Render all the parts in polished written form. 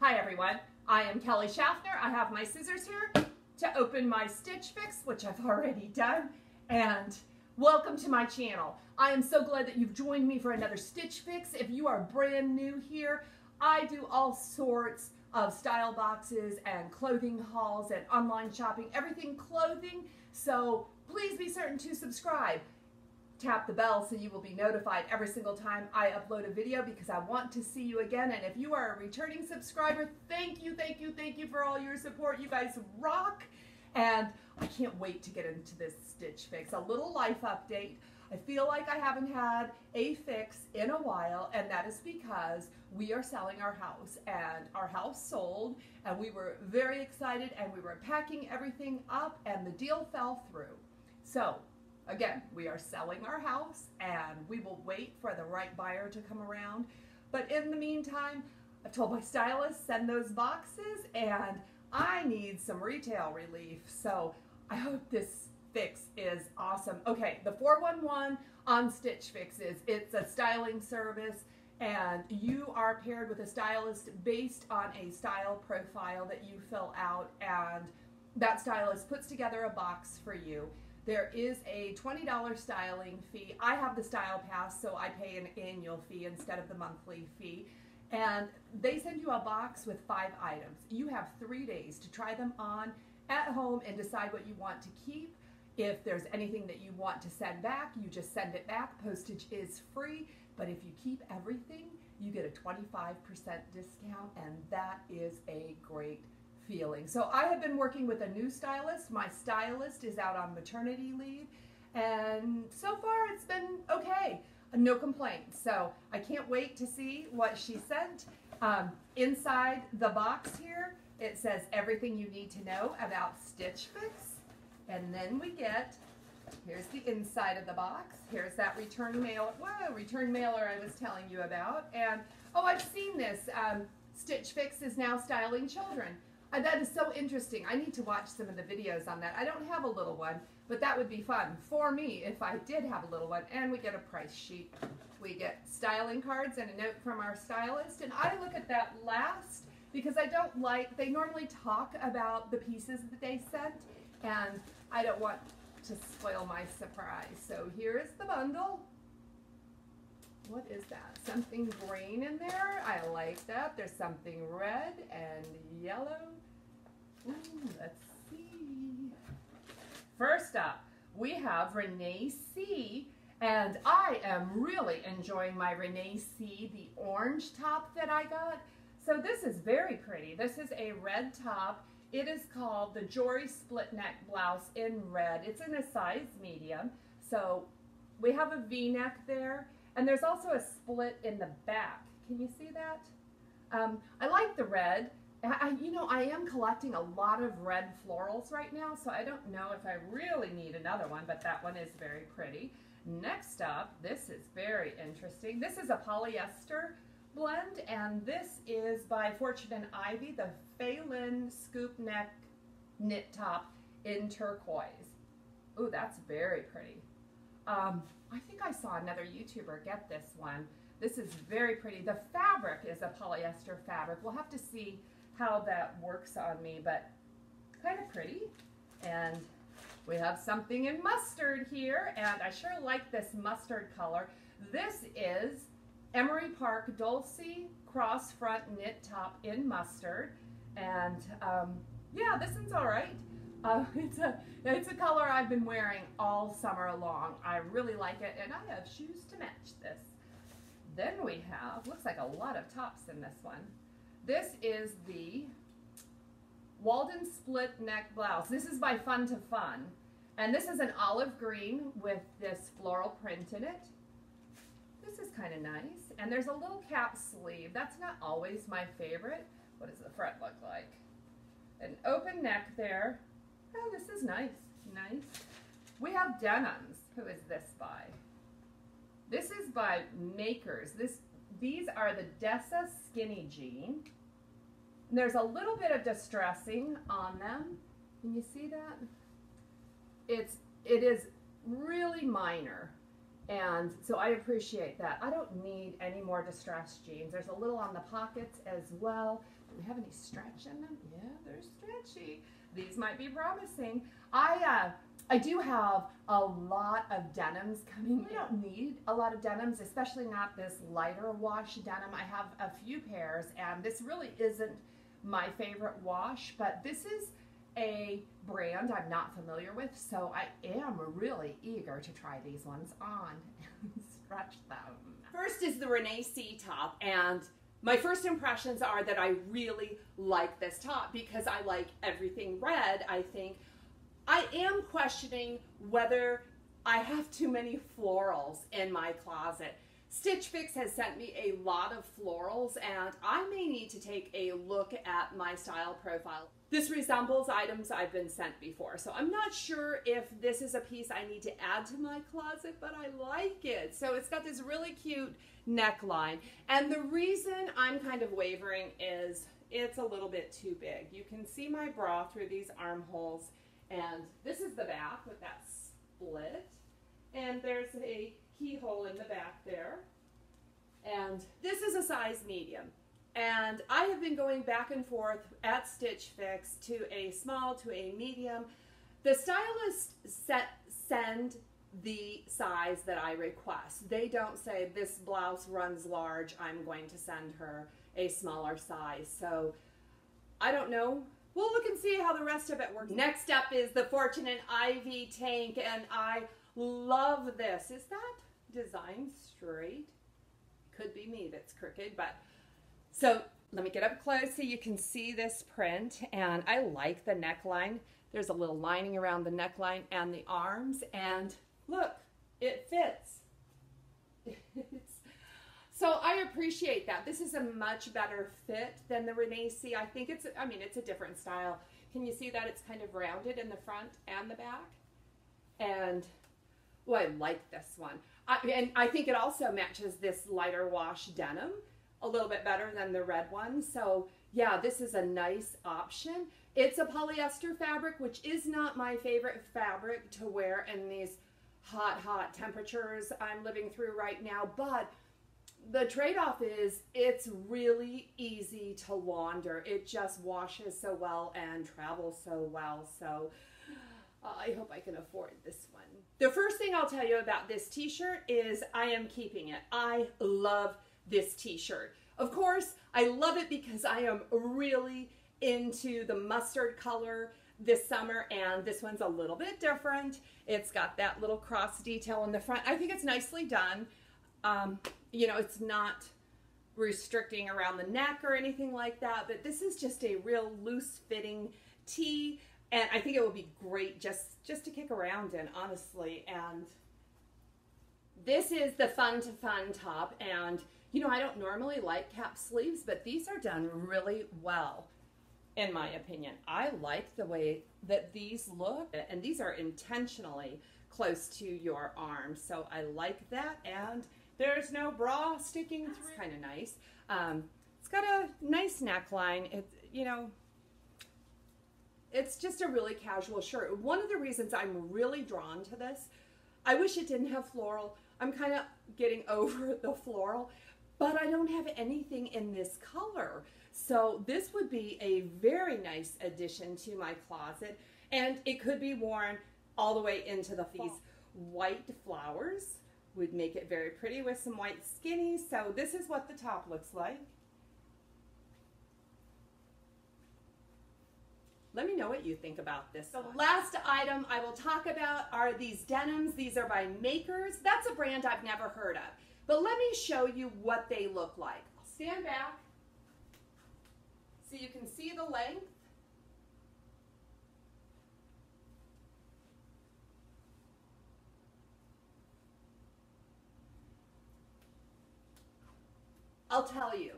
Hi everyone, I am Kelly Schaffner. I have my scissors here to open my Stitch Fix, which I've already done, and welcome to my channel. I am so glad that you've joined me for another Stitch Fix. If you are brand new here, I do all sorts of style boxes and clothing hauls and online shopping, everything clothing, so please be certain to subscribe. Tap the bell so you will be notified every single time I upload a video because I want to see you again. And if you are a returning subscriber, thank you for all your support. You guys rock. And I can't wait to get into this Stitch Fix. A little life update. I feel like I haven't had a fix in a while, and that is because we are selling our house, and our house sold, and we were very excited, and we were packing everything up, and the deal fell through. So again, we are selling our house and we will wait for the right buyer to come around. But in the meantime, I've told my stylist, send those boxes, and I need some retail relief. So I hope this fix is awesome. Okay, the 411 on Stitch Fixes, it's a styling service, and you are paired with a stylist based on a style profile that you fill out, and that stylist puts together a box for you. There is a $20 styling fee. I have the Style Pass, so I pay an annual fee instead of the monthly fee. And they send you a box with 5 items. You have 3 days to try them on at home and decide what you want to keep. If there's anything that you want to send back, you just send it back. Postage is free, but if you keep everything, you get a 25% discount, and that is a great feeling. So I have been working with a new stylist. My stylist is out on maternity leave, and so far it's been okay. No complaints. So I can't wait to see what she sent. Inside the box here, it says everything you need to know about Stitch Fix. And then we get, here's the inside of the box. Here's that return mailer. Whoa, return mailer I was telling you about. And oh, I've seen this. Stitch Fix is now styling children. That is so interesting. I need to watch some of the videos on that. I don't have a little one, but that would be fun for me if I did have a little one. And we get a price sheet. We get styling cards and a note from our stylist. And I look at that last because I don't like, they normally talk about the pieces that they sent, and I don't want to spoil my surprise. So here is the bundle. What is that? Something green in there. I like that. There's something red and yellow. Ooh, let's see. First up, we have RENEE C, and I am really enjoying my RENEE C, the orange top that I got. So this is very pretty. This is a red top. It is called the JORY split neck blouse in red. It's in a size medium. So we have a V-neck there. And there's also a split in the back. Can you see that? I like the red. You know, I am collecting a lot of red florals right now, so I don't know if I really need another one, but that one is very pretty. Next up, this is very interesting. This is a polyester blend, and this is by Fortune and Ivy, the FAELYNN scoop neck knit top in turquoise. Ooh, that's very pretty. I think I saw another YouTuber get this one. This is very pretty. The fabric is a polyester fabric. We'll have to see how that works on me, but kind of pretty. And we have something in mustard here, and I sure like this mustard color. This is Emery Park Dulce cross front knit top in mustard, and yeah, this one's all right. It's a color I've been wearing all summer long. I really like it, and I have shoes to match this. Then we have, looks like a lot of tops in this one. This is the Walden split neck blouse. This is by Fun to Fun, and this is an olive green with this floral print in it. This is kind of nice, and there's a little cap sleeve. That's not always my favorite. What does the front look like? An open neck there. Oh, this is nice. Nice. We have denims. Who is this by? This is by Makers. These are the Dessa Skinny Jean. And there's a little bit of distressing on them. Can you see that? It is really minor. And so I appreciate that. I don't need any more distressed jeans. There's a little on the pockets as well, Do we have any stretch in them? Yeah, they're stretchy. These might be promising. I do have a lot of denims coming. I don't need a lot of denims, especially not this lighter wash denim. I have a few pairs, and this really isn't my favorite wash, but this is a brand I'm not familiar with, so I am really eager to try these ones on and stretch them. First is the RENEE top, and my first impressions are that I really like this top because I like everything red. I think I am questioning whether I have too many florals in my closet. Stitch Fix has sent me a lot of florals, and I may need to take a look at my style profile. This resembles items I've been sent before, so I'm not sure if this is a piece I need to add to my closet, but I like it. So it's got this really cute neckline, and the reason I'm kind of wavering is it's a little bit too big. You can see my bra through these armholes, and this is the back with that split, and there's a keyhole in the back there, and this is a size medium, and I have been going back and forth at Stitch Fix to a small to a medium. The stylist send the size that I request. They don't say this blouse runs large, I'm going to send her a smaller size. So I don't know. We'll look and see how the rest of it works. Next up is the Fortunate Ivy tank, and I love this. Is that design straight? Could be me that's crooked, but so let me get up close so you can see this print, and I like the neckline. There's a little lining around the neckline and the arms, and look, it fits. So I appreciate that. This is a much better fit than the RENEE. I think it's a different style. Can you see that it's kind of rounded in the front and the back? And well, I like this one. And I think it also matches this lighter wash denim a little bit better than the red one. So yeah, this is a nice option. It's a polyester fabric, which is not my favorite fabric to wear in these hot temperatures I'm living through right now, but the trade-off is it's really easy to launder. It just washes so well and travels so well. So I hope I can afford this one. The first thing I'll tell you about this t-shirt is I am keeping it. I love this t-shirt. Of course, I love it because I am really into the mustard color this summer, and this one's a little bit different. It's got that little cross detail in the front. I think it's nicely done. You know, it's not restricting around the neck or anything like that, but this is just a real loose fitting tee, and I think it will be great just to kick around in, honestly. And this is the Fun to Fun top, and you know, I don't normally like cap sleeves, but these are done really well, in my opinion. I like the way that these look, and these are intentionally close to your arm, so I like that. And there's no bra sticking through. It's kind of nice. It's got a nice neckline. You know, it's just a really casual shirt. One of the reasons I'm really drawn to this, I wish it didn't have floral. I'm kind of getting over the floral, but I don't have anything in this color. So this would be a very nice addition to my closet, and it could be worn all the way into the fall. These white flowers would make it very pretty with some white skinnies. So this is what the top looks like. Let me know what you think about this. The last item I will talk about are these denims. These are by Makers. That's a brand I've never heard of. But let me show you what they look like. I'll stand back so you can see the length. I'll tell you,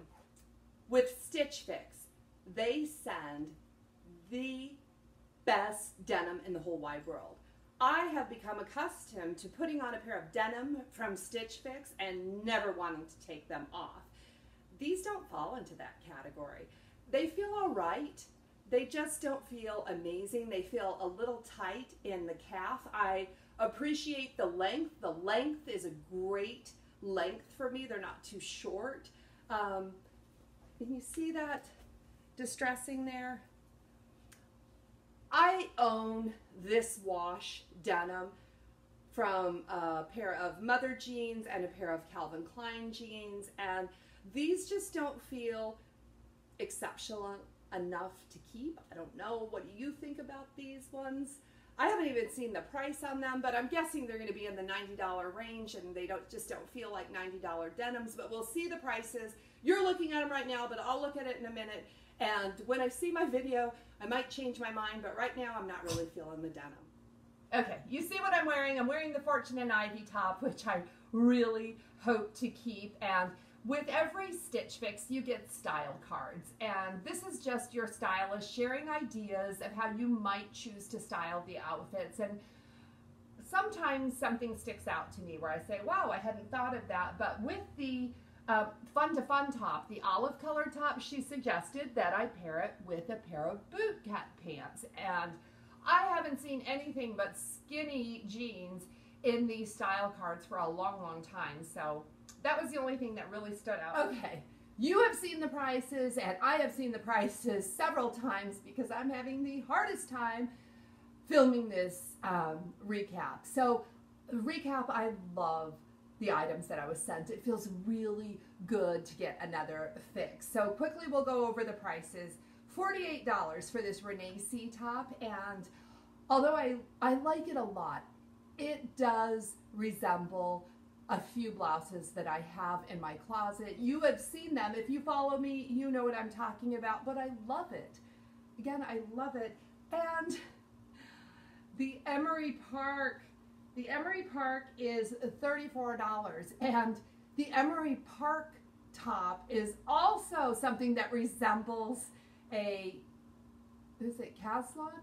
with Stitch Fix, they send the best denim in the whole wide world. I have become accustomed to putting on a pair of denim from Stitch Fix and never wanting to take them off. These don't fall into that category. They feel all right. They just don't feel amazing. They feel a little tight in the calf. I appreciate the length. The length is a great length for me. They're not too short. And you see that distressing there. I own this wash denim from a pair of Mother jeans and a pair of Calvin Klein jeans, and these just don't feel exceptional enough to keep. I don't know. What do you think about these ones? I haven't even seen the price on them, but I'm guessing they're going to be in the $90 range, and they just don't feel like $90 denims, but we'll see the prices. You're looking at them right now, but I'll look at it in a minute, and when I see my video, I might change my mind, but right now I'm not really feeling the denim. Okay, you see what I'm wearing? I'm wearing the Fortune and Ivy top, which I really hope to keep, and with every Stitch Fix, you get style cards, and this is just your stylist sharing ideas of how you might choose to style the outfits. And sometimes something sticks out to me where I say, wow, I hadn't thought of that. But with the Fun to Fun top, the olive color top, she suggested that I pair it with a pair of boot cut pants. And I haven't seen anything but skinny jeans in these style cards for a long, long time. So that was the only thing that really stood out. Okay, you have seen the prices, and I have seen the prices several times because I'm having the hardest time filming this recap. So, recap, I love the items that I was sent. It feels really good to get another fix. So quickly we'll go over the prices. $48 for this RENEE top, and although I like it a lot, it does resemble a few blouses that I have in my closet. You have seen them. If you follow me, you know what I'm talking about, but I love it. Again, I love it. And the Emery Park is $34, and the Emery Park top is also something that resembles a, is it Caslon?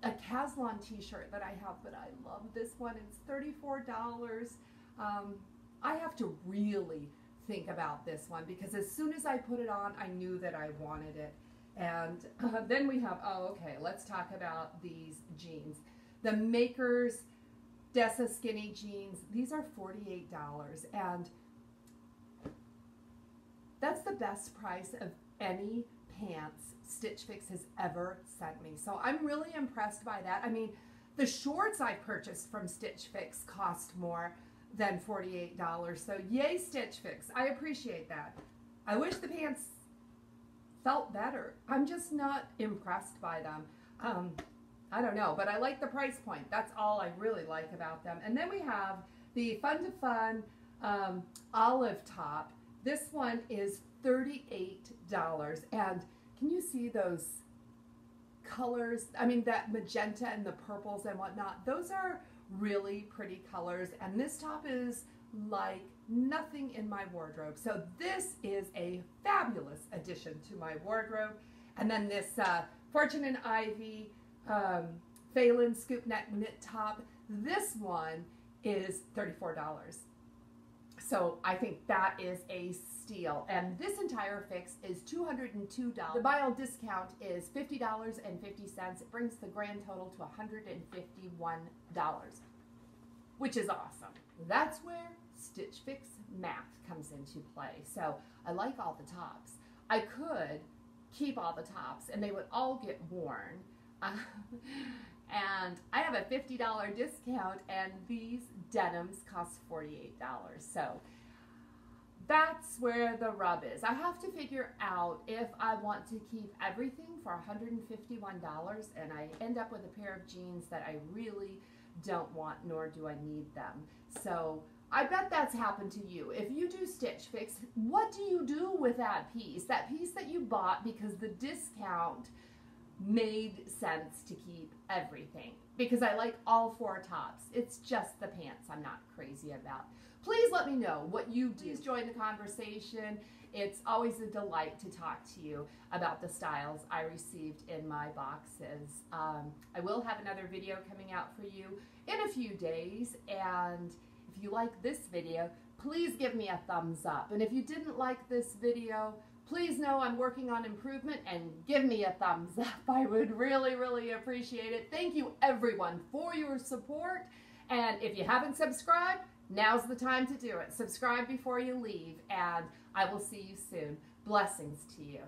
A Caslon t-shirt that I have, but I love this one. It's $34. I have to really think about this one because as soon as I put it on, I knew that I wanted it. And then we have, oh, okay, let's talk about these jeans. The Makers Dessa skinny jeans, these are $48, and that's the best price of any pants Stitch Fix has ever sent me. So I'm really impressed by that. I mean, the shorts I purchased from Stitch Fix cost more than $48. So yay, Stitch Fix. I appreciate that. I wish the pants felt better. I'm just not impressed by them. I don't know, but I like the price point. That's all I really like about them. And then we have the Fun to Fun olive top. This one is $38. And can you see those colors? I mean, that magenta and the purples and whatnot, those are really pretty colors. And this top is like nothing in my wardrobe. So this is a fabulous addition to my wardrobe. And then this Fortune and Ivy FAELYNN scoop neck knit top. This one is $34. So I think that is a steal. And this entire fix is $202. The buy all discount is $50.50. It brings the grand total to $151, which is awesome. That's where Stitch Fix math comes into play. So I like all the tops. I could keep all the tops and they would all get worn. And I have a $50 discount, and these denims cost $48. So that's where the rub is. I have to figure out if I want to keep everything for $151 and I end up with a pair of jeans that I really don't want, nor do I need them. So I bet that's happened to you. If you do Stitch Fix, what do you do with that piece? That piece that you bought because the discount made sense to keep everything, because I like all four tops. It's just the pants I'm not crazy about. Please let me know what you do. Please join the conversation. It's always a delight to talk to you about the styles I received in my boxes. I will have another video coming out for you in a few days, and if you like this video, please give me a thumbs up. And if you didn't like this video, please know I'm working on improvement and give me a thumbs up. I would really, really appreciate it. Thank you everyone for your support. And if you haven't subscribed, now's the time to do it. Subscribe before you leave, and I will see you soon. Blessings to you.